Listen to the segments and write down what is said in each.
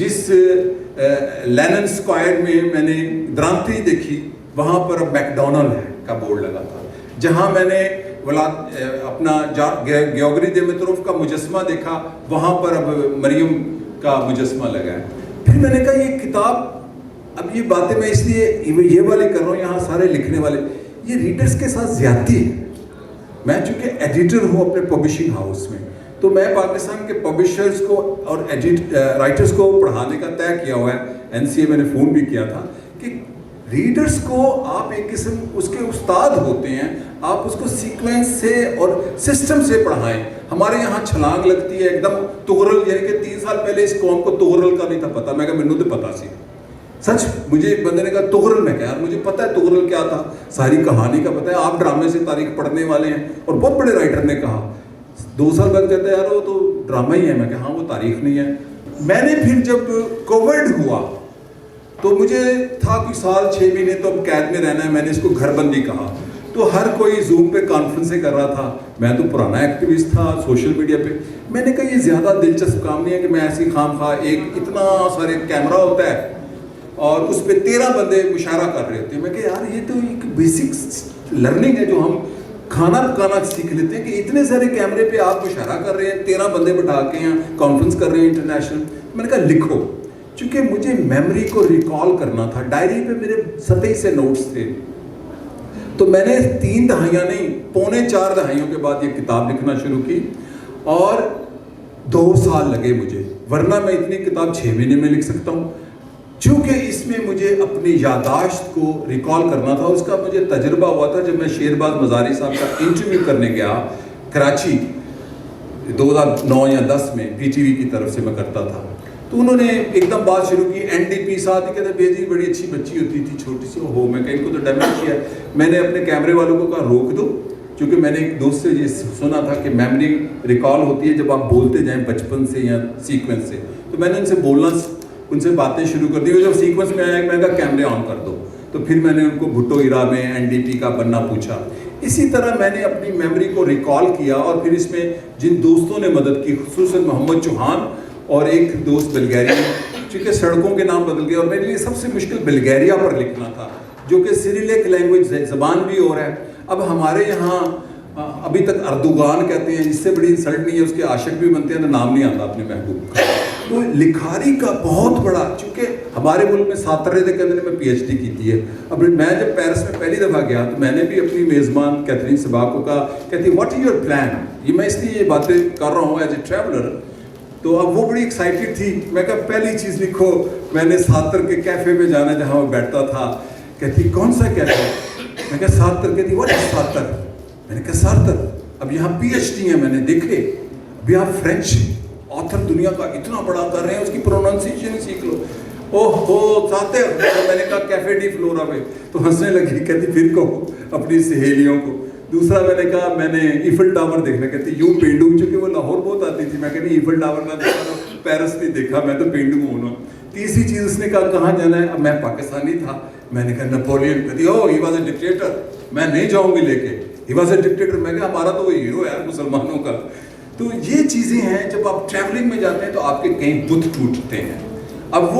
جس linen square میں میں نے درانتی دیکھی وہاں پر اب میکڈونلڈ ہے کا بورڈ لگا تھا. جہاں میں نے اپنا گیوگری دیمیتروف کا مجسمہ دیکھا وہاں پر اب مریم کا مجسمہ لگا ہے. پھر میں نے کہا یہ کتاب، اب یہ باتیں میں اس لیے یہ والے کر رہا ہوں، یہاں سارے لکھنے والے یہ ریڈرز کے ساتھ زیادتی ہے. میں چونکہ ایڈیٹر ہوں اپنے پبلشنگ ہاؤس میں، تو میں پاکستان کے پبلشرز کو اور رائٹرز کو پڑھانے کا طے کیا ہوا ہے. NCA میں نے فون بھی کیا تھا کہ ریڈرز کو آپ ایک قسم اس کے استاد ہوتے ہیں، آپ اس کو سیکوینس سے اور سسٹم سے پڑھائیں. ہمارے یہاں چھلانگ لگتی ہے ایک دم تغرل، یعنی کہ 3 سال پہلے اس قوم کو تغرل کا نہیں تھا پتا. میں کہا مینوں تو پتا سی، سچ. مجھے بندے نے کہا تغرل، میں کہا یار مجھے پتا ہے تغرل کیا تھا، ساری کہانی کا پتا ہے. آپ ڈرامے سے تاریخ پڑھنے والے ہیں. اور بہت بڑے رائٹر نے کہا 2 سال بعد کہتا ہے یار وہ تو ڈرامہ ہی ہے. میں کہا ہاں وہ تاریخ نہیں ہے. میں نے پھر جب کووڈ ہوا تو مجھے تھا کوئی سال 6 مہینے تو اب قید میں رہنا ہے. میں نے اس کو گھر بندی کہا. تو ہر کوئی زوم پہ کانفرنسیں کر رہا تھا. میں تو پرانا ایکٹیوسٹ تھا سوشل میڈیا پہ. میں نے کہا یہ زیادہ دلچسپ کام نہیں ہے کہ میں ایسی خام خواہ ایک اتنا سارے کیمرہ ہوتا ہے اور اس پہ 13 بندے مشاہرہ کر رہے ہوتے ہیں. میں کہ یار یہ تو ایک بیسک لرننگ ہے جو ہم کھانا پکانا سیکھ لیتے ہیں کہ اتنے سارے کیمرے پہ آپ مشاہرہ کر رہے ہیں، 13 بندے بٹھا کے ہیں کانفرنس کر رہے ہیں انٹرنیشنل. میں نے کہا لکھو، چونکہ مجھے میموری کو ریکال کرنا تھا. ڈائری پہ میرے سطحی سے نوٹس تھے. تو میں نے 3 دہائیاں نہیں 3.25 دہائیوں کے بعد یہ کتاب لکھنا شروع کی اور 2 سال لگے مجھے. ورنہ میں اتنی کتاب 6 مہینے میں لکھ سکتا ہوں. چونکہ اس میں مجھے اپنی یاداشت کو ریکال کرنا تھا. اس کا مجھے تجربہ ہوا تھا جب میں شیرباز مزاری صاحب کا انٹرویو کرنے گیا کراچی 2009 یا 10 میں PTV کی طرف سے میں کرتا تھا. تو انہوں نے ایک دم بات شروع کی NDP ساتھ ہی کہتے بیجی بڑی اچھی بچی ہوتی تھی چھوٹی سی. ہو میں کہیں کو تو ڈیمیج کیا. میں نے اپنے کیمرے والوں کو کہا روک دو، کیونکہ میں نے ایک دوست سے یہ سنا تھا کہ میموری ریکال ہوتی ہے جب آپ بولتے جائیں بچپن سے یا سیکوینس سے. تو میں نے ان سے بولنا، ان سے باتیں شروع کر دی. جب سیکوینس میں آیا میں نے کہا کیمرے آن کر دو. تو پھر میں نے ان کو بھٹو ایرا میں NDP کا بننا پوچھا. اسی طرح میں نے اپنی میموری کو ریکال کیا اور پھر اس میں جن دوستوں نے مدد کی، خصوصاً محمد چوہان اور ایک دوست بلگیریا، چونکہ سڑکوں کے نام بدل گئے اور میرے لیے سب سے مشکل بلگیریا پر لکھنا تھا جو کہ سریلیک لینگویج زبان بھی اور ہے. اب ہمارے یہاں ابھی تک اردوغان کہتے ہیں، اس سے بڑی انسلٹ نہیں ہے. اس کے عاشق بھی بنتے ہیں تو نام نہیں آتا اپنے محبوب کا. تو لکھاری کا بہت بڑا، چونکہ ہمارے ملک میں ساترے کے اندر میں PhD کی تھی ہے. اب میں جب پیرس میں پہلی دفعہ گیا تو میں نے بھی اپنی میزبان کیتھرین سباق کو کہا، کہتی واٹ از یور پلان. یہ میں اس لیے یہ باتیں کر رہا ہوں ایز اے ٹریولر. تو اب وہ بڑی ایکسائٹیڈ تھی. میں کہا پہلی چیز لکھو میں نے ساتر کے کیفے میں جانا جہاں وہ بیٹھتا تھا. کہتی کون سا کیفے؟ میں کہا ساتر. کہتی واٹ از ساتر؟ میں نے کہا ساتر. اب یہاں PhD ہیں میں نے دیکھے. ابھی آپ فرینچ آتھر دنیا کا اتنا بڑا کر رہے ہیں، اس کی پروننسیشن سیکھ لو. اوہ ہو ساتر. میں نے کہا کیفے ڈی فلورا میں. تو ہنسنے لگی. کہتی پھر کہو اپنی سہیلیوں کو. دوسرا میں نے کہا میں نے ایفل ٹاور دیکھنا. کہتی یوں پینڈو، چونکہ وہ لاہور بہت آتی تھی. میں کہتی ایفل ٹاور نہ دیکھا تو پیرس نہیں دیکھا، میں تو پینڈو ہوں نا. تیسری چیز اس نے کہا کہاں جانا ہے. اب میں پاکستانی تھا. میں نے کہا نپولین. کہتی او ہی واز اے ڈکٹیٹر، میں نہیں جاؤں گی لے کے. He was a dictator. میں کہا ہمارا تو وہ ہیرو ہے مسلمانوں کا. تو یہ چیزیں ہیں جب آپ ٹریولنگ میں جاتے ہیں تو آپ کے کہیں بت ٹوٹتے ہیں. اب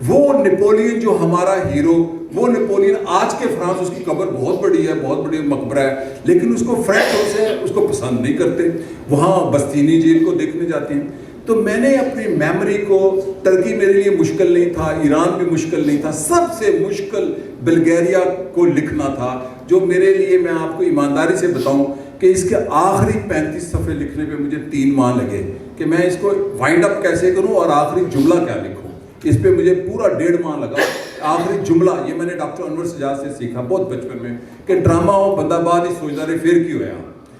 وہ نپولین جو ہمارا ہیرو، وہ نپولین آج کے فرانس، اس کی قبر بہت بڑی ہے، بہت بڑی مقبرہ ہے، لیکن اس کو فرینچ سے اس کو پسند نہیں کرتے. وہاں بستینی جیل کو دیکھنے جاتے ہیں. تو میں نے اپنی میموری کو، ترکی میرے لیے مشکل نہیں تھا، ایران بھی مشکل نہیں تھا، سب سے مشکل بلگیریا کو لکھنا تھا، جو میرے لیے، میں آپ کو ایمانداری سے بتاؤں کہ اس کے آخری 35 صفحے لکھنے پہ مجھے 3 ماہ لگے کہ میں اس کو وائنڈ اپ کیسے کروں اور آخری جملہ کیا لکھوں. اس پہ مجھے پورا 1.5 ماہ لگا. آخری جملہ یہ میں نے ڈاکٹر انور سجاد سے سیکھا بہت بچپن میں کہ ڈرامہ ہو بندہ بعد ہی سوچتا رہے پھر کی ہوا.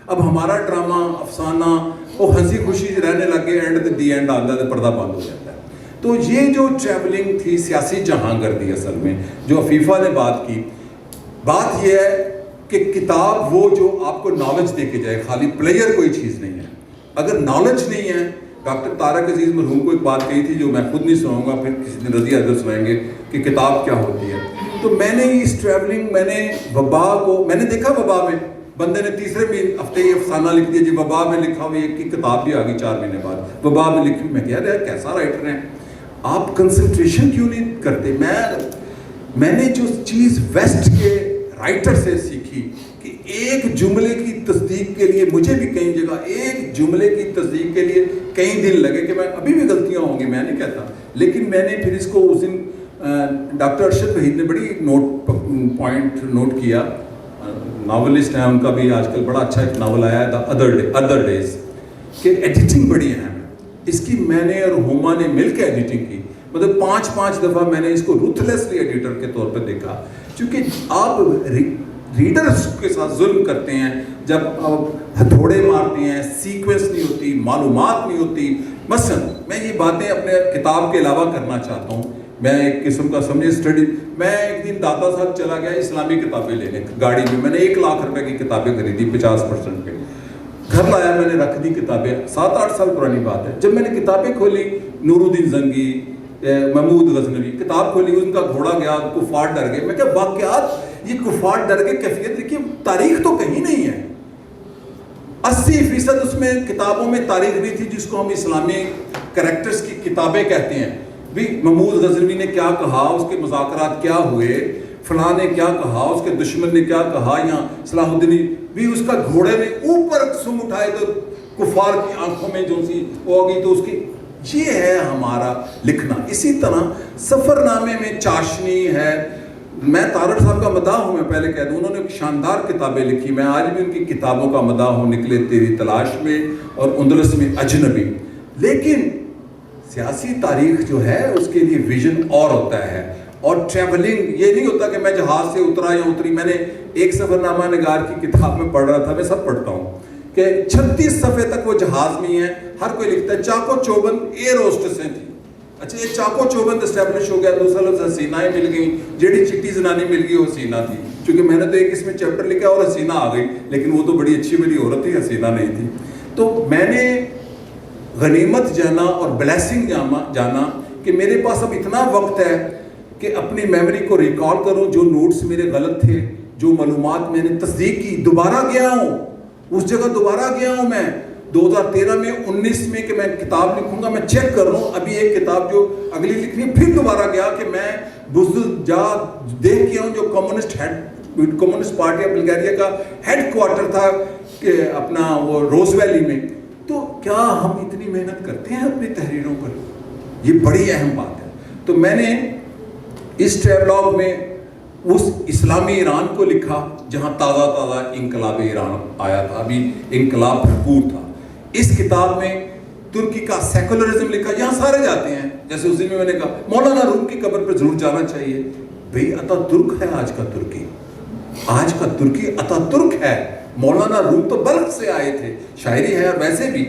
اب ہمارا ڈرامہ افسانہ وہ ہنسی خوشی رہنے لگے، اینڈ دی اینڈ آتا ہے پردہ بند ہو جاتا ہے. تو یہ جو ٹریولنگ تھی سیاسی جہاں گردی اصل میں جو عفیفہ نے بات کی، بات یہ ہے کہ کتاب وہ جو آپ کو نالج دے کے جائے، خالی پلیئر کوئی چیز نہیں ہے. اگر نالج نہیں ہے، ڈاکٹر طارق عزیز مرحوم کو ایک بات کہی تھی جو میں خود نہیں سناؤں گا، پھر کسی دن رضی حضرت سنائیں گے کہ کتاب کیا ہوتی ہے. تو میں نے اس ٹریولنگ، میں نے وبا کو میں نے دیکھا. وبا میں بندے نے تیسرے ہفتے یہ افسانہ لکھ دیا جی وبا میں لکھا ہوئی ایک کی کتاب بھی آ گئی 4 مہینے بعد وبا میں لکھی. میں کہہ رہا کیسا رائٹر ہے. آپ کنسنٹریشن کیوں نہیں کرتے؟ میں نے جو چیز ویسٹ کے رائٹر سے سیکھی کہ ایک جملے کی تصدیق کے لیے مجھے بھی کئی جگہ ایک جملے کی تصدیق کے لیے کئی دن لگے، کہ میں ابھی بھی غلطیاں ہوں گی میں نہیں کہتا، لیکن میں نے پھر اس کو اس دن ڈاکٹر ارشد وحید نے بڑی پوائنٹ نوٹ کیا، ناولسٹ ہیں، ان کا بھی آج کل بڑا اچھا ایک ناول آیا ہے دا ادر ڈیز، کہ ایڈیٹنگ بڑی اہم ہے۔ اس کی میں نے اور ہوما نے مل کے ایڈیٹنگ کی، مطلب 5 دفعہ میں نے اس کو روتھلیسلی ایڈیٹر کے طور پہ دیکھا، چونکہ آپ ریڈرز کے ساتھ ظلم کرتے ہیں، جب آپ ہتھوڑے مارتے ہیں، سیکوینس نہیں ہوتی، معلومات نہیں ہوتی۔ مثلا میں یہ باتیں اپنے کتاب کے علاوہ کرنا چاہتا ہوں، میں ایک قسم کا سمجھے اسٹڈی، میں ایک دن داتا صاحب چلا گیا اسلامی کتابیں لینے گاڑی میں نے 1 لاکھ روپے کی کتابیں خریدی 50% پہ، گھر لایا میں نے رکھ دی کتابیں، 7-8 سال پرانی بات ہے۔ جب میں نے کتابیں کھولی، نور الدین زنگی، محمود غزنوی، کتاب کھولی، ان کا گھوڑا گیا، کفار ڈر گئے، میں کہا واقعات یہ کفار ڈر گئے کیفیت دیکھیے، تاریخ تو کہیں نہیں ہے، 80% اس میں کتابوں میں تاریخ نہیں تھی جس کو ہم اسلامی کریکٹرز کی کتابیں کہتے ہیں۔ بھی محمود غزنوی نے کیا کہا، اس کے مذاکرات کیا ہوئے، فلاں نے کیا کہا، اس کے دشمن نے کیا کہا، یا صلاح الدین بھی اس کا گھوڑے نے اوپر سم اٹھائے تو کفار کی آنکھوں میں جو سی ہو گئی، تو اس کی یہ ہے ہمارا لکھنا۔ اسی طرح سفر نامے میں چاشنی ہے، میں تارڑ صاحب کا مداح ہوں، میں پہلے کہہ دوں، انہوں نے شاندار کتابیں لکھی، میں آج بھی ان کی کتابوں کا مداح ہوں، نکلے تیری تلاش میں اور اندلس میں اجنبی۔ لیکن سیاسی تاریخ جو ہے اس کے لیے ویژن اور ہوتا ہے، اور ٹریولنگ یہ نہیں ہوتا کہ میں جہاز سے اترا یا اتری۔ میں نے ایک سفر نامہ نگار کی کتاب میں پڑھ رہا تھا، میں سب پڑھتا ہوں، کہ 36 صفحے تک وہ جہاز میں ہے، ہر کوئی لکھتا ہے چاکو چوبند ایئر ہوسٹسیں تھیں، اچھا یہ چاکو چوبند اسٹیبلش ہو گیا، دوسرا لفظ حسینائیں مل گئیں، جیڑی چٹی زنانی مل گئی وہ حسینہ تھی، چونکہ میں نے تو ایک اس میں چیپٹر لکھا اور حسینہ آ گئی، لیکن وہ تو بڑی اچھی میری عورت تھی، حسینہ نہیں تھی۔ تو میں نے غنیمت جانا اور بلیسنگ جانا کہ میرے پاس اب اتنا وقت ہے کہ اپنی میموری کو ریکال کروں، جو نوٹس میرے غلط تھے، جو معلومات میں نے تصدیق کی، دوبارہ گیا ہوں اس جگہ، دوبارہ گیا ہوں میں 2013 میں 19 میں کہ میں کتاب لکھوں گا، میں چیک کر رہا ہوں ابھی ایک کتاب جو اگلی لکھنی، پھر دوبارہ گیا کہ میں بزدل جا دیکھ کے ہوں جو کمیونسٹ پارٹی آف بلغاریہ کا ہیڈ کوارٹر تھا کہ اپنا وہ روز ویلی میں۔ تو کیا ہم اتنی محنت کرتے ہیں اپنی تحریروں پر؟ یہ بڑی اہم بات ہے۔ تو میں نے اس ٹریولاگ میں اس اسلامی ایران کو لکھا جہاں تازہ انقلاب ایران آیا تھا، ابھی انقلاب بھرپور تھا۔ اس کتاب میں ترکی کا سیکولرزم لکھا، یہاں سارے جاتے ہیں، جیسے اس دن میں نے کہا مولانا روم کی قبر پر ضرور جانا چاہیے۔ بھئی اتا ترک ہے آج کا ترکی، آج کا ترکی اتا ترک ہے۔ مولانا روم تو بلخ سے آئے تھے، شاعری ہے، اور ویسے بھی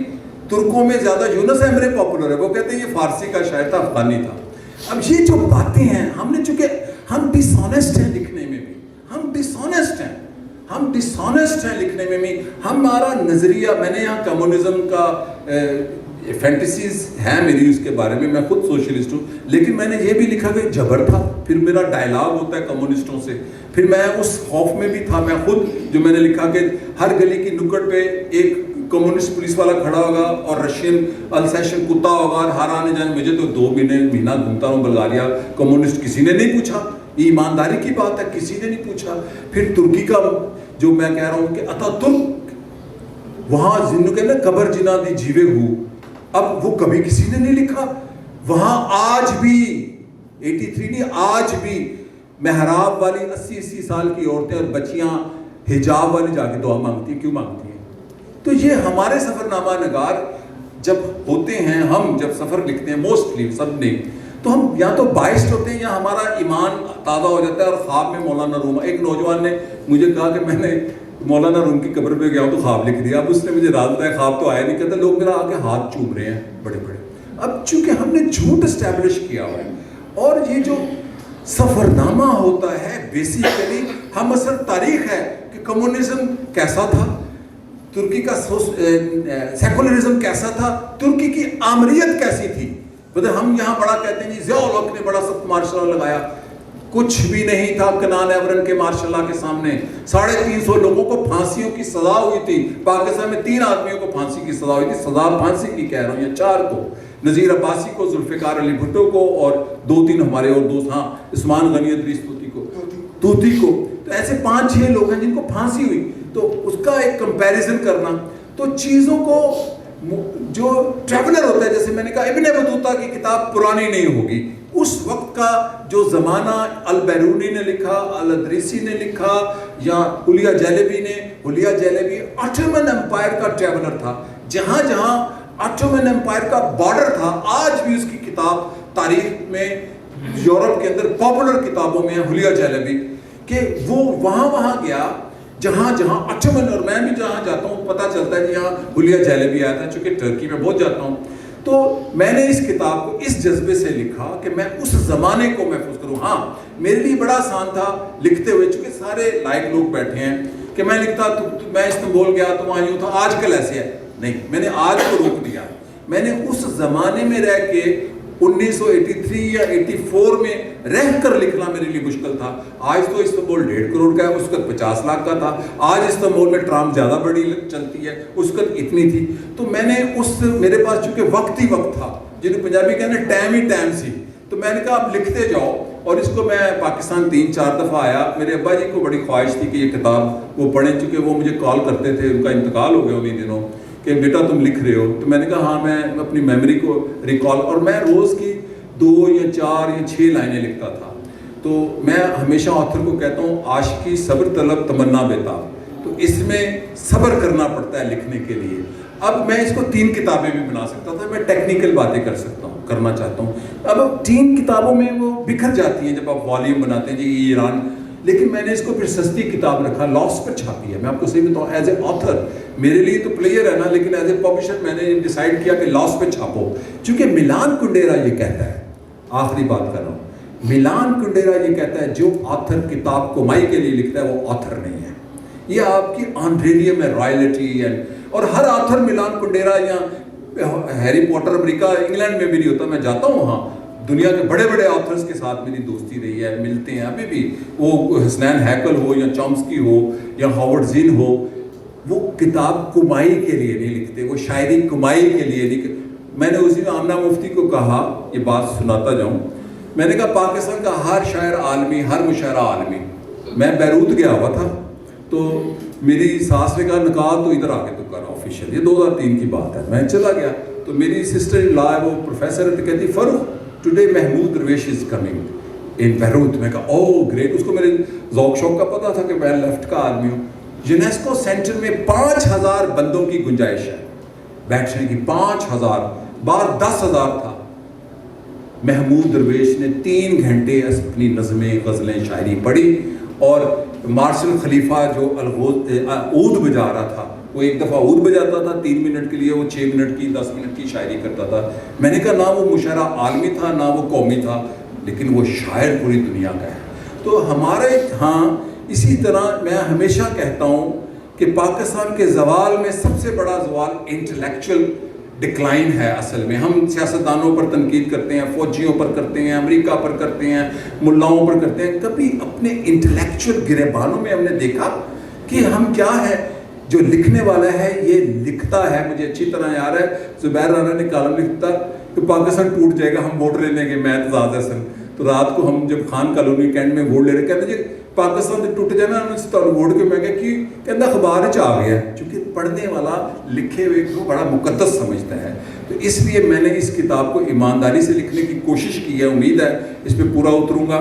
ترکوں میں زیادہ یونس ایمرے پاپولر ہے، وہ کہتے ہیں یہ فارسی کا شاعر تھا، افغانی تھا۔ اب یہ جو باتیں ہیں، ہم نے چونکہ ہم ڈس آنیسٹ ہیں لکھنے میں بھی، ہم ڈس آنیسٹ ہیں لکھنے میں بھی، ہمارا نظریہ، میں نے یہاں کمیونزم کا فینٹیسیز ہیں میری اس کے بارے میں، میں خود سوشلسٹ ہوں، لیکن میں نے یہ بھی لکھا کہ جبر تھا، پھر میرا ڈائلاگ ہوتا ہے کمیونسٹوں سے، پھر میں اس خوف میں بھی تھا، میں خود جو میں نے لکھا کہ ہر گلی کی نکڑ پہ ایک کمیونسٹ پولیس والا کھڑا ہوگا اور رشین السیشن کتا ہوگا، اور ہر آنے جانے مجھے تو 2 مہینہ گھومتا ہوں بلغاریہ، کمیونسٹ کسی نے نہیں پوچھا، یہ ایمانداری کی بات ہے، کسی نے نہیں پوچھا۔ پھر ترکی کا جو میں کہہ رہا ہوں کہ اتا ترک، وہاں جنہوں کہنا قبر جنا دی جیوے ہو، اب وہ کبھی کسی نے نہیں لکھا۔ وہاں آج بھی 83 نہیں، آج بھی محراب والی 80 سال کی عورتیں اور بچیاں حجاب والی جا کے دعا مانگتی ہیں، کیوں مانگتی ہیں؟ تو یہ ہمارے سفر نامہ نگار جب ہوتے ہیں، ہم جب سفر لکھتے ہیں موسٹلی سب نے، تو ہم یا تو باعث ہوتے ہیں یا ہمارا ایمان تازہ ہو جاتا ہے۔ اور خواب میں مولانا روم، ایک نوجوان نے مجھے کہا کہ میں نے مولانا روم کی قبر پہ گیا ہوں تو خواب لکھ دیا، اب اس نے مجھے راز بتایا، خواب تو آیا نہیں، کہتا لوگ میرا آ کے ہاتھ چوم رہے ہیں بڑے بڑے۔ اب چونکہ ہم نے جھوٹ اسٹیبلش کیا ہوا ہے، اور یہ جو سفر نامہ ہوتا ہے بیسیکلی ہم اصل تاریخ ہے کہ کمیونزم کیسا تھا، ترکی کا سیکولرزم کیسا تھا، ترکی کی آمریت کیسی تھی۔ ہم یہاں بڑا کہتے ہیں جی ضیاء الحق نے بڑا سخت مارشل لا لگایا، کچھ بھی نہیں تھا کنان ایورن کے مارشل لا کے سامنے۔ 350 لوگوں کو پھانسیوں کی سزا ہوئی تھی، پاکستان میں 3 آدمیوں کو پھانسی کی سزا ہوئی تھی، سزا پھانسی کی کہہ رہا ہوں، یا 4 کو، نذیر عباسی کو, ذوالفقار علی بھٹو کو, اور 2-3 ہمارے اور دوست, ہاں عثمان غنی ادریس طوطی کو. تو ایسے 5-6 لوگ ہیں جن کو پھانسی ہوئی. تو اس کا ایک کمپیریزن کرنا, تو چیزوں کو جو ٹریولر ہوتا ہے, جیسے میں نے کہا ابن بطوطہ کی کتاب پرانی نہیں ہوگی, اس وقت کا جو زمانہ البیرونی نے لکھا, الادریسی نے لکھا, یا حلیہ جیلیبی آٹومن امپائر کا ٹریولر تھا. جہاں جہاں آٹومن امپائر کا بارڈر تھا, آج بھی اس کی کتاب تاریخ میں یورپ کے اندر پاپولر کتابوں میں ہے حلیہ جیلیبی, کہ وہ وہاں گیا جہاں جہاں آٹومن, اور میں بھی جہاں جاتا ہوں پتہ چلتا ہے کہ یہاں حلیہ جیلیبی آیا تھا, چونکہ ٹرکی میں بہت جاتا ہوں. تو میں نے اس کتاب کو اس جذبے سے لکھا کہ میں اس زمانے کو محفوظ کروں. ہاں میرے لیے بڑا آسان تھا لکھتے ہوئے, چونکہ سارے لائق لوگ بیٹھے ہیں, کہ میں لکھتا میں استنبول گیا تو وہاں یوں تھا, آج کل ایسے ہے نہیں. میں نے آج کو روک دیا. میں نے اس زمانے میں رہ کے 1983 یا 84 میں رہ کر لکھنا میرے لیے مشکل تھا. آج تو استنبول 1.5 کروڑ کا ہے, اس وقت 50 لاکھ کا تھا. آج استنبول میں ٹرام زیادہ بڑی چلتی ہے, اس وقت اتنی تھی. تو میں نے میرے پاس چونکہ وقت ہی وقت تھا, جنہیں پنجابی کہنے ٹائم ہی ٹائم سی, تو میں نے کہا آپ لکھتے جاؤ. اور اس کو میں پاکستان 3-4 دفعہ آیا. میرے ابا جی کو بڑی خواہش تھی کہ یہ کتاب وہ پڑھیں, چونکہ وہ مجھے کال کرتے تھے, ان کا انتقال ہو گیا انہیں دنوں, کہ بیٹا تم لکھ رہے ہو. تو میں نے کہا ہاں میں اپنی میموری کو ریکال, اور میں روز کی 2 یا 4 یا 6 لائنیں لکھتا تھا. تو میں ہمیشہ آتھر کو کہتا ہوں عاشقی صبر طلب تمنا بیتاب. تو اس میں صبر کرنا پڑتا ہے لکھنے کے لیے. اب میں اس کو 3 کتابیں بھی بنا سکتا تھا, میں ٹیکنیکل باتیں کر سکتا ہوں, کرنا چاہتا ہوں. اب 3 کتابوں میں وہ بکھر جاتی ہیں جب آپ والیوم بناتے ہیں, جی ایران. لیکن میں نے اس کو پھر سستی کتاب رکھا, لاس پر چھاپی ہے. میں آپ کو صحیح بتاؤں, ایز اے آتھر میرے لیے تو پلیئر ہے نا, لیکن ایز اے پبلشر میں نے ڈیسائیڈ کیا کہ لاس پہ چھاپو. چونکہ ملان کنڈیرا یہ کہتا ہے, آخری بات کر رہا ہوں, ملان کنڈیرا یہ کہتا ہے جو آتھر کتاب کمائی کے لیے لکھتا ہے وہ آتھر نہیں ہے. یہ آپ کی آنریریم ہے, رائلٹی. اور ہر آتھر ملان کنڈیرا یا ہیری پوٹر امریکہ انگلینڈ میں بھی نہیں ہوتا. میں جاتا ہوں وہاں, دنیا کے بڑے بڑے آتھرز کے ساتھ میری دوستی رہی ہے, ملتے ہیں ابھی بھی. وہ حسنین ہیکل ہو یا چامسکی ہو یا ہاورڈ زین ہو, وہ کتاب کمائی کے لیے نہیں لکھتے, وہ شاعری کمائی کے لیے نہیں. میں نے اسی میں آمنہ مفتی کو کہا, یہ بات سناتا جاؤں, میں نے کہا پاکستان کا ہر شاعر عالمی, ہر مشاعرہ عالمی. میں بیروت گیا ہوا تھا, تو میری ساس نے کہا نکاح تو ادھر آ کے تو کرا آفیشیل, یہ 2003 کی بات ہے. میں چلا گیا تو میری سسٹر ان لا ہے, وہ پروفیسر ہے, تو کہتی فاروق ٹوڈے محمود درویش از کمنگ ان بیروت. میں کہا او گریٹ. اس کو میرے ذوق شوق کا پتہ تھا کہ میں لیفٹ کا آدمی ہوں. یونیسکو سینٹر میں 5000 بندوں کی گنجائش ہے بیٹھنے کی, 5000, بار 10,000 تھا. محمود درویش نے 3 گھنٹے اپنی نظمیں, غزلیں, شاعری پڑھی. اور مارشل خلیفہ جو عود بجا رہا تھا, وہ ایک دفعہ عود بجاتا تھا 3 منٹ کے لیے, وہ 6 منٹ کی 10 منٹ کی شاعری کرتا تھا. میں نے کہا نہ وہ مشاعرہ عالمی تھا نہ وہ قومی تھا, لیکن وہ شاعر پوری دنیا کا ہے. تو ہمارے ہاں اسی طرح میں ہمیشہ کہتا ہوں کہ پاکستان کے زوال میں سب سے بڑا زوال انٹلیکچوئل ڈکلائن ہے. اصل میں ہم سیاستدانوں پر تنقید کرتے ہیں, فوجیوں پر کرتے ہیں, امریکہ پر کرتے ہیں, ملاؤں پر کرتے ہیں. کبھی اپنے انٹلیکچوئل گریبانوں میں ہم نے دیکھا کہ ہم کیا ہے. جو لکھنے والا ہے یہ لکھتا ہے. مجھے اچھی طرح یاد ہے زبیر رانا نے کالم لکھتا کہ پاکستان ٹوٹ جائے گا, ہم ووٹ لینے گے, میں اعتزاز حسن. تو رات کو ہم جب خان کالونی کینٹ میں ووٹ لے رہے, کہتے جی پاکستان سے ٹوٹ جائے نا ووٹ کے. میں کہتا اخبار چ آ گیا, چونکہ پڑھنے والا لکھے ہوئے کو بڑا مقدس سمجھتا ہے. تو اس لیے میں نے اس کتاب کو ایمانداری سے لکھنے کی کوشش کی ہے. امید ہے اس پہ پورا اتروں گا.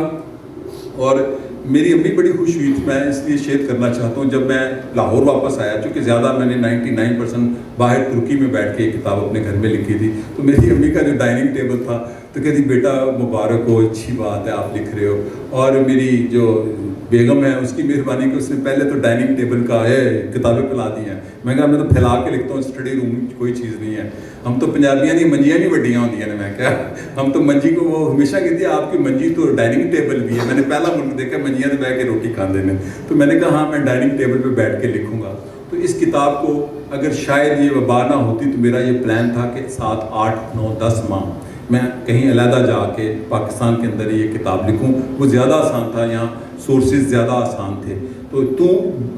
اور میری امی بڑی خوش ہوئی تھی, میں اس لیے شیئر کرنا چاہتا ہوں. جب میں لاہور واپس آیا, چونکہ زیادہ میں نے 99% باہر ترکی میں بیٹھ کے یہ کتاب اپنے گھر میں لکھی تھی, تو میری امی کا جو ڈائننگ ٹیبل تھا تو کہتی بیٹا مبارک ہو, اچھی بات ہے آپ لکھ رہے ہو. اور میری جو بیگم ہے اس کی مہربانی کہ اس نے پہلے تو ڈائننگ ٹیبل کا کتابیں پھیلا دی ہیں. میں کہا میں تو پھیلا کے لکھتا ہوں, اسٹڈی روم کوئی چیز نہیں ہے. ہم تو پنجابیاں نہیں, منجیاں نہیں وڈیاں ہوتی ہیں. میں کہا ہم تو منجی کو, وہ ہمیشہ کہتی ہے آپ کی منجی تو ڈائننگ ٹیبل بھی ہے. میں نے پہلا ملک دیکھا منجیاں سے بیٹھ کے روٹی کھاندے میں. تو میں نے کہا ہاں میں ڈائننگ ٹیبل پہ بیٹھ کے لکھوں گا. تو اس کتاب کو اگر شاید یہ وبا نہ ہوتی تو میرا یہ پلان تھا کہ 7, 8, 9, 10 ماہ میں کہیں علیحدہ جا کے پاکستان کے اندر یہ کتاب لکھوں. وہ زیادہ آسان تھا, یہاں سورسز زیادہ آسان تھے. تو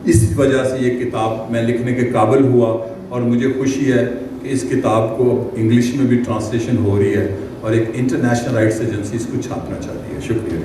اس وجہ سے یہ کتاب میں لکھنے کے قابل ہوا. اور مجھے خوشی ہے کہ اس کتاب کو اب انگلش میں بھی ٹرانسلیشن ہو رہی ہے اور ایک انٹرنیشنل رائٹس ایجنسی اس کو چھاپنا چاہتی ہے. شکریہ.